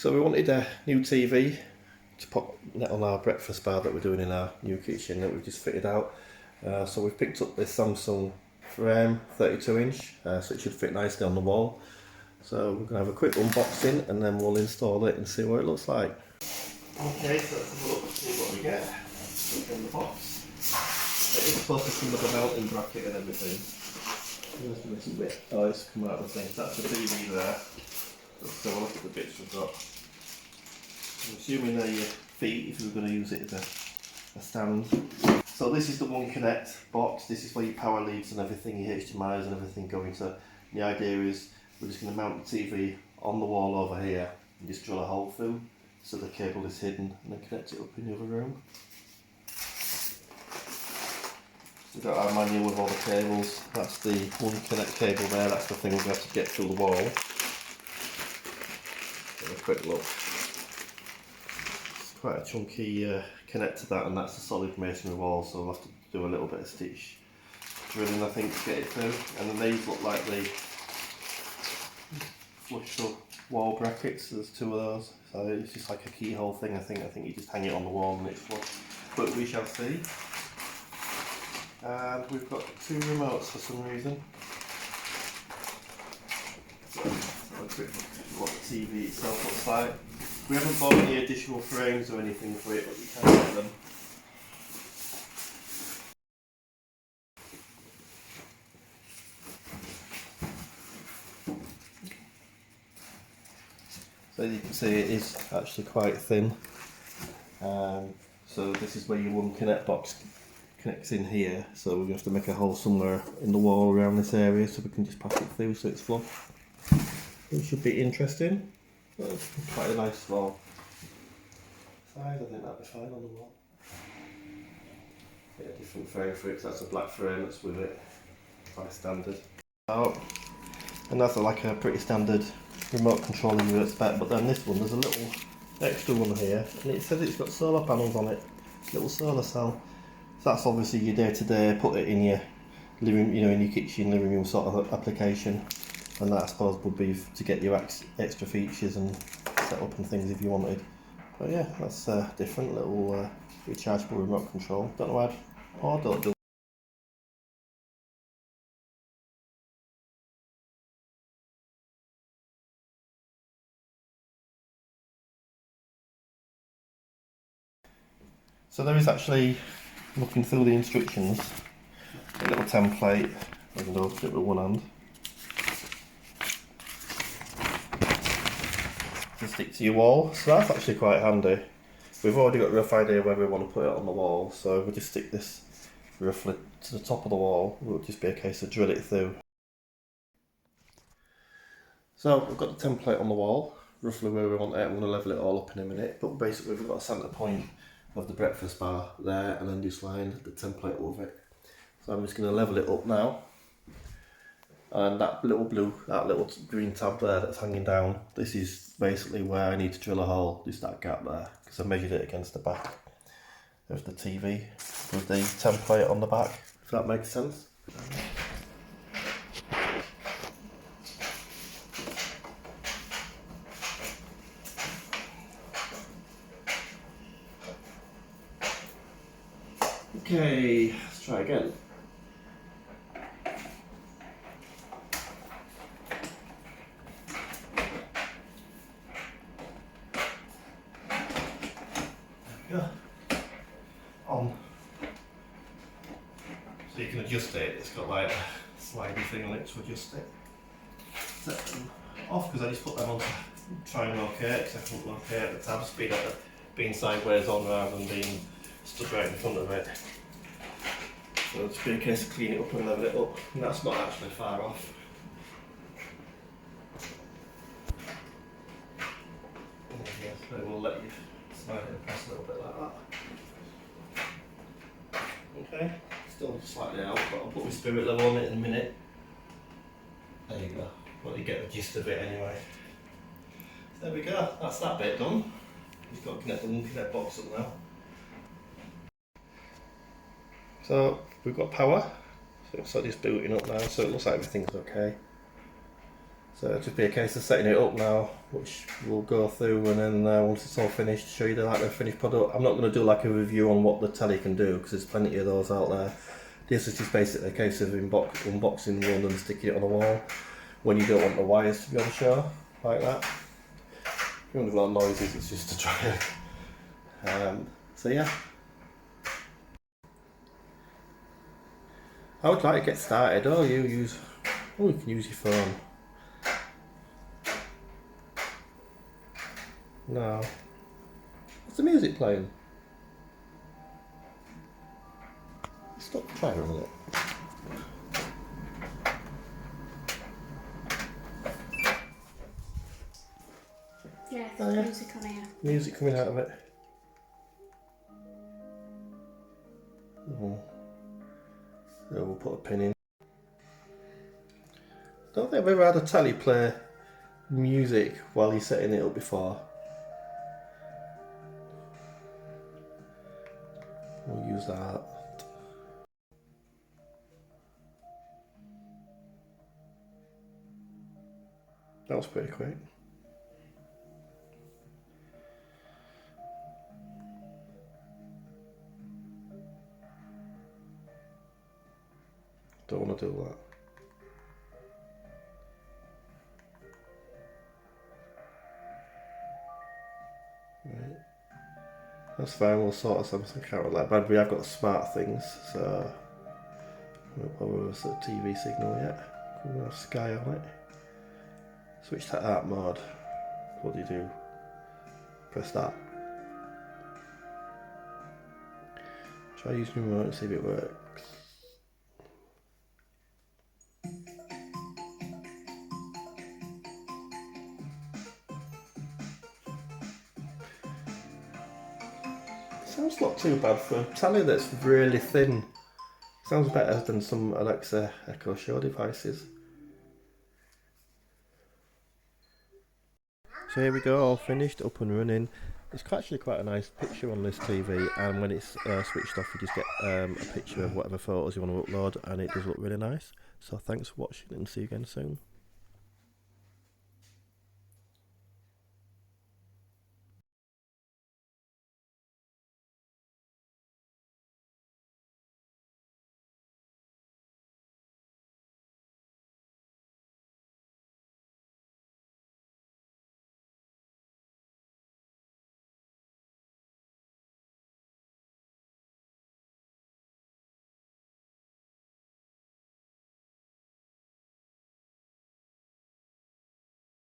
So we wanted a new TV to put on our breakfast bar that we're doing in our new kitchen that we've just fitted out. So we've picked up this Samsung Frame 32 inch, so it should fit nicely on the wall. So we're going to have a quick unboxing and then we'll install it and see what it looks like. Okay, so let's have a look and see what we get in the box. It is supposed to come with a mounting bracket and everything. Just a little bit. Oh, it's come out of the thing. That's the TV there. So we'll look at the bits we've got. I'm assuming they're your feet if we were going to use it as a stand. So this is the One Connect box. This is where your power leads and everything, your HDMIs and everything go into. The idea is we're just going to mount the TV on the wall over here and just drill a hole through so the cable is hidden and then connect it up in the other room. We've got our manual with all the cables. That's the One Connect cable there, that's the thing we have to get through the wall. Have a quick look. It's quite a chunky connector that, and that's a solid masonry wall, so we'll have to do a little bit of stitch drilling I think to get it through. And then these look like the flush the wall brackets, there's two of those. So it's just like a keyhole thing I think you just hang it on the wall and it's flush. But we shall see. And we've got two remotes for some reason. So have a quick look at what the TV itself looks like. We haven't bought any additional frames or anything for it, but we can get them. So as you can see, it is actually quite thin. So this is where your One Connect box connects in here. So we're going to have to make a hole somewhere in the wall around this area so we can just pass it through so it's flush. It should be interesting. Quite a nice small size, I think that'd be fine on the wall. Get a different frame for it, so that's a black frame that's with it, quite standard. Oh, and that's like a pretty standard remote controller you would expect, but then this one, there's a little extra one here, and it says it's got solar panels on it, little solar cell. So that's obviously your day-to-day, put it in your living, in your kitchen, living room sort of application. And that I suppose would be to get your extra features and setup and things if you wanted. But yeah, that's a different little rechargeable remote control. Don't know why I don't do. So there is actually, looking through the instructions, a little template. I can open it with one hand. To stick to your wall, so that's actually quite handy. We've already got a rough idea where we want to put it on the wall, so if we just stick this roughly to the top of the wall, it will just be a case of drill it through. So we've got the template on the wall, roughly where we want it. I'm going to level it all up in a minute, but basically we've got a centre point of the breakfast bar there and then just line the template with it. So I'm just going to level it up now. And that little green tab there that's hanging down, this is basically where I need to drill a hole, just that gap there, because I measured it against the back of the TV with the template on the back, if that makes sense. Okay, let's try again. On. So you can adjust it, it's got like a slidey thing on it to adjust it. Set them off because I just put them on to try and locate, because I couldn't locate the tabs being sideways on rather than being stood right in front of it. So it'll just be a case of clean it up and level it up, and that's not actually far off. So we'll let you slide it and press a little bit like that. Okay, still slightly out, but I'll put my spirit level on it in a minute. There you go. Well, you get the gist of it anyway. So there we go, that's that bit done. We've got to connect the One Connect box up now. So we've got power, so it's just booting up now, so it looks like everything's okay. So it'll just be a case of setting it up now, which we'll go through, and then once it's all finished, show you the finished product. I'm not going to do like a review on what the telly can do, because there's plenty of those out there. This is just basically a case of unboxing one and sticking it on the wall when you don't want the wires to be on show, like that. If you want a lot of noises, it's just to try it. So yeah. I would like to get started. You can use your phone. No. What's the music playing? Stop trying a minute. Yeah, music on here. Music coming out of it. Oh. So we'll put a pin in. Don't think I've ever had a telly play music while you're setting it up before. We'll use that. That was pretty quick. Don't want to do that. Right. That's fine, we'll sort of something out like that. We have got smart things, so we'll probably have a TV signal yet. We'll have Sky on it. Switch to Art Mode. What do? Press that. Try using the remote and see if it works. Sounds not too bad for a telly that's really thin. Sounds better than some Alexa Echo Show devices. So here we go, all finished, up and running. It's actually quite a nice picture on this TV, and when it's switched off you just get a picture of whatever photos you want to upload, and it does look really nice. So thanks for watching and see you again soon.